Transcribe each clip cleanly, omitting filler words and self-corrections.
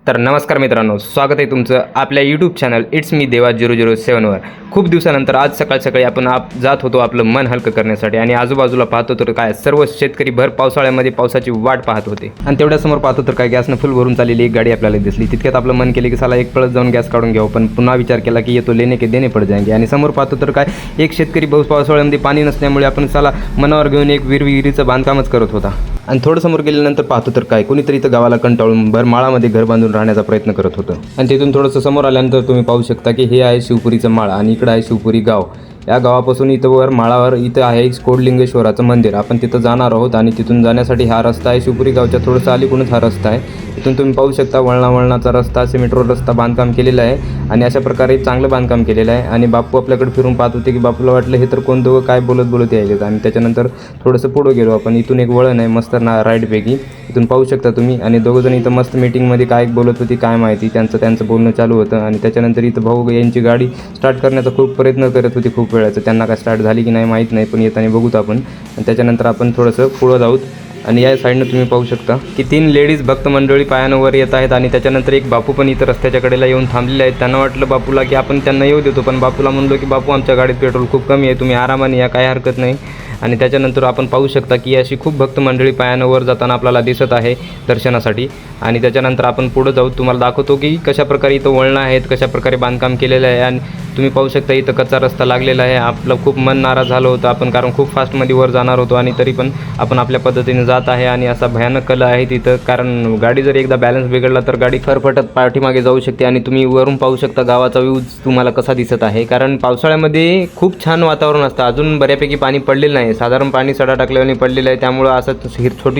तर नमस्कार मित्रांनो, स्वागत आहे तुमचं आपल्या यूट्यूब चॅनल इट्स मी देवा 007वर। खूप दिवसानंतर आज सकाळी आपण जात होतो आपलं मन हलकं करण्यासाठी आणि आजूबाजूला पाहतो तर काय सर्व शेतकरी भर पावसाळ्यामध्ये पावसाची वाट पाहत होते आणि तेवढ्यासमोर पाहतो तर काय गॅसनं फुल भरून चाललेली एक गाडी आपल्याला दिसली। तितक्यात आपलं मन केले की साला एक पळत जाऊन गॅस काढून घ्यावं, पण पुन्हा विचार केला की येतो लेने के देने पड जाएंगे। आणि समोर पाहतो तर काय एक शेतकरी पावसाळ्यामध्ये पाणी नसल्यामुळे आपण साला मनावर घेऊन एक विहिरीचं बांधकामच करत होता। आणि थोडं समोर गेल्यानंतर पाहतो तर काय कोणीतरी इथं गावाला कंटाळून भर माळामध्ये घर बांधून राहण्याचा प्रयत्न करत होतं। आणि तिथून थोडंसं समोर आल्यानंतर तुम्ही पाहू शकता की हे आहे शिवपुरीचं माळ आणि इकडं आहे शिवपुरी गाव। या गावापासून इथं वर माळावर इथं आहे कोडलिंगेश्वराचं मंदिर। आपण तिथं जाणार आहोत आणि तिथून जाण्यासाठी हा रस्ता आहे। शिवपुरी गावच्या थोडंसं अलीकडूनच हा रस्ता आहे। इथून तुम्ही पाहू शकता वळणाचा रस्ता, सिमेंट रोड रस्ता बांधकाम केलेला आहे आणि अशा प्रकारे चांगलं बांधकाम केलेलं आहे। आणि बापू आपल्याकडे फिरून पाहत होते की बापूला वाटलं हे तर कोण दोघं काय बोलत यायलेत। आणि त्याच्यानंतर थोडंसं पुढं गेलो आपण, इथून एक वळण आहे मस्त ना राईटपैकी, इथून पाहू शकता तुम्ही। आणि दोघंजण इथं मस्त मीटिंगमध्ये काय बोलत होती काय माहिती, त्यांचं बोलणं चालू होतं। आणि त्याच्यानंतर इथं भाऊ यांची गाडी स्टार्ट करण्याचा खूप प्रयत्न करत होती खूप वेळाचं, त्यांना काय स्टार्ट झाली की नाही माहीत नाही, पण येताना बघूत आपण। आणि त्याच्यानंतर आपण थोडंसं पुढं जाऊत आणि या साईडनं तुम्ही पाहू शकता की 3 लेडीज भक्त मंडळी पायानं वर येत आहेत। आणि त्याच्यानंतर एक बापू पण इथं रस्त्याच्या कडेला येऊन थांबलेले आहेत। त्यांना वाटलं बापूला की आपण त्यांना येऊ देतो, पण बापूला म्हणलो की बापू आमच्या गाडीत पेट्रोल खूप कमी आहे, तुम्ही आरामाने या, काही हरकत नाही। आणि त्याच्यानंतर आपण पाहू शकता की अशी खूप भक्त मंडळी पायानं वर जाताना आपल्याला दिसत आहे दर्शनासाठी। आणि त्याच्यानंतर आपण पुढं जाऊ, तुम्हाला दाखवतो की कशाप्रकारे इथं वळणं आहेत, कशाप्रकारे बांधकाम केलेलं आहे। आणि तुम्ही पाहू शकता इथं कच्चा रस्ता लागलेला आहे। आपलं खूप मन नाराज झालं होतं आपण, कारण खूप फास्टमध्ये वर जाणार होतो आणि तरी पण आपण आपल्या पद्धतीने जात आहे। आणि असा भयानक कला आहे तिथं, कारण गाडी जर एकदा बॅलन्स बिघडला तर गाडी फरफटत पाठीमागे जाऊ शकते। आणि तुम्ही वरून पाहू शकता गावाचा व्ह्यूज तुम्हाला कसा दिसत आहे, कारण पावसाळ्यामध्ये खूप छान वातावरण असतं। अजून बऱ्यापैकी पाणी पडलेलं नाही, साधारण पाणी सडा टाकल्याने पडलेलं आहे, त्यामुळं असं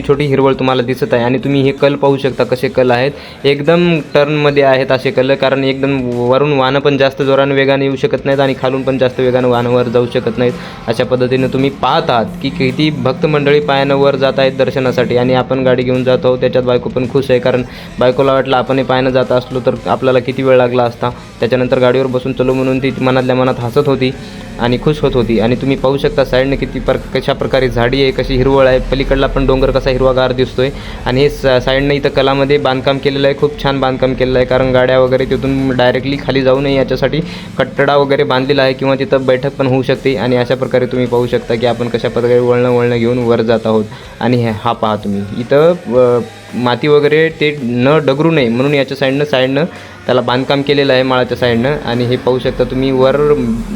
छोटी हिरवळ तुम्हाला दिसत आहे। आणि तुम्ही हे कल पाहू शकता कसे कल आहेत, एकदम टर्नमध्ये आहेत असे कल, कारण एकदम वरून वाहनं पण जास्त जोराने वेगाने येऊ शकत नाहीत आणि खालून पण जास्त वेगाने वाहनं वर जाऊ शकत नाहीत। अशा पद्धतीने तुम्ही पाहत आहात की किती भक्त मंडळी पायानं वर जात आहेत दर्शनासाठी। आणि आपण गाडी घेऊन जात आहोत, त्याच्यात बायको पण खुश आहे, कारण बायकोला वाटलं आपण पायानं जात असलो तर आपल्याला किती वेळ लागला असता। त्याच्यानंतर गाडीवर बसून चलो म्हणून ती मनातल्या मनात हसत होती आणि खुश होत होती। आणि तुम्ही पाहू शकता साईडने कशा प्रकारे झाडी आहे, कशी हिरवळ आहे, पलीकडला पण डोंगर कसा हिरवागार दिसतोय। आणि हे साईडनं इथं कलामध्ये बांधकाम केलेलं आहे, खूप छान बांधकाम केलेलं आहे, कारण गाड्या वगैरे तिथून डायरेक्टली खाली जाऊ नये याच्यासाठी कट्टडा वगैरे बांधलेला आहे, किंवा तिथं बैठक पण होऊ शकते। आणि अशा प्रकारे तुम्ही पाहू शकता की आपण कशा प्रकारे वळणं घेऊन वर जात आहोत। आणि हा पहा तुम्ही इथं माती वगैरे ते न डगरू नये म्हणून याच्या साईडनं त्याला बांधकाम केलेलं आहे माळाच्या साईडनं। आणि हे पाहू शकता तुम्ही वर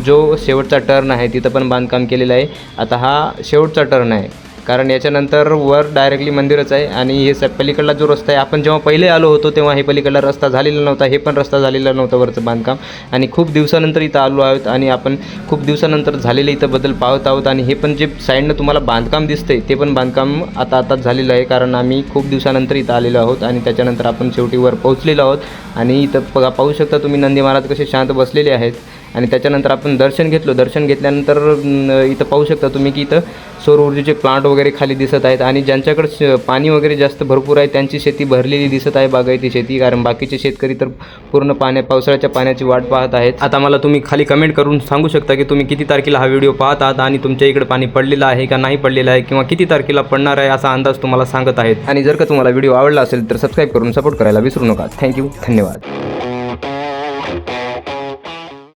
जो शेवटचा टर्न आहे तिथं पण बांधकाम केलेलं आहे। आता हा शेवटचा टर्न आहे, कारण याच्यानंतर वर डायरेक्टली मंदिरच आहे। आणि हे पलीकडला जो रस्ता आहे, आपण जेव्हा पहिले आलो होतो तेव्हा हे पलीकडला रस्ता झालेला नव्हता, हे पण रस्ता झालेला नव्हता वरचं बांधकाम। आणि खूप दिवसानंतर इथं आलो आहोत आणि आपण खूप दिवसानंतर झालेले इथं बदल पाहत आहोत। आणि हे पण जे साईडनं तुम्हाला बांधकाम दिसतंय ते पण बांधकाम आताच झालेलं आहे, कारण आम्ही खूप दिवसानंतर इथं आलेलो आहोत। आणि त्याच्यानंतर आपण शेवटी वर पोहोचलेलो आहोत। आणि इथं पाहू शकता तुम्ही नंदी महाराज कसे शांत बसलेले आहेत। आणि त्याच्यानंतर आपण दर्शन घेतल्यानंतर इथं पाहू शकता तुम्ही की इथं सौर ऊर्जेचे प्लांट वगैरे खाली दिसत आहेत। आणि ज्यांच्याकडे पाणी वगैरे जास्त भरपूर आहे त्यांची शेती भरलेली दिसत आहे, बागायती शेती, कारण बाकीचे शेतकरी तर पूर्ण पावसाळ्याच्या पाण्याची वाट पाहत आहेत। आता मला तुम्ही खाली कमेंट करून सांगू शकता की तुम्ही किती तारखेला हा व्हिडिओ पाहत आहात आणि तुमच्या इकडे पाणी पडलेलं आहे का नाही पडलेलं आहे, किंवा किती तारखेला पडणार आहे असा अंदाज तुम्हाला सांगत आहेत। आणि जर का तुम्हाला व्हिडिओ आवडला असेल तर सबस्क्राईब करून सपोर्ट करायला विसरू नका। थँक्यू, धन्यवाद।